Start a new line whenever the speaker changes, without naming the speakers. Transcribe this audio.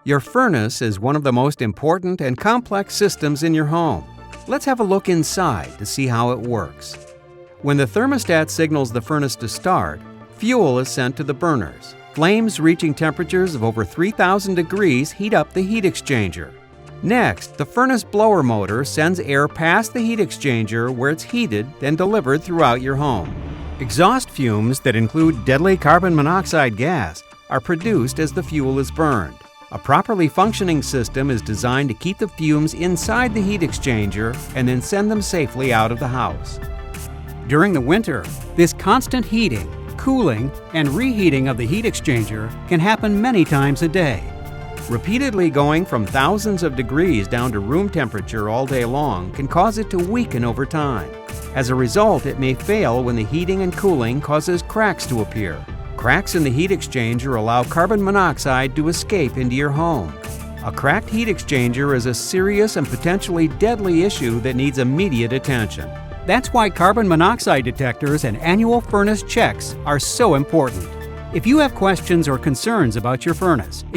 Your furnace is one of the most important and complex systems in your home. Let's have a look inside to see how it works. When the thermostat signals the furnace to start, fuel is sent to the burners. Flames reaching temperatures of over 3,000 degrees heat up the heat exchanger. Next, the furnace blower motor sends air past the heat exchanger where it's heated and delivered throughout your home. Exhaust fumes that include deadly carbon monoxide gas are produced as the fuel is burned. A properly functioning system is designed to keep the fumes inside the heat exchanger and then send them safely out of the house. During the winter, this constant heating, cooling, and reheating of the heat exchanger can happen many times a day. Repeatedly going from thousands of degrees down to room temperature all day long can cause it to weaken over time. As a result, it may fail when the heating and cooling causes cracks to appear. Cracks in the heat exchanger allow carbon monoxide to escape into your home. A cracked heat exchanger is a serious and potentially deadly issue that needs immediate attention. That's why carbon monoxide detectors and annual furnace checks are so important. If you have questions or concerns about your furnace,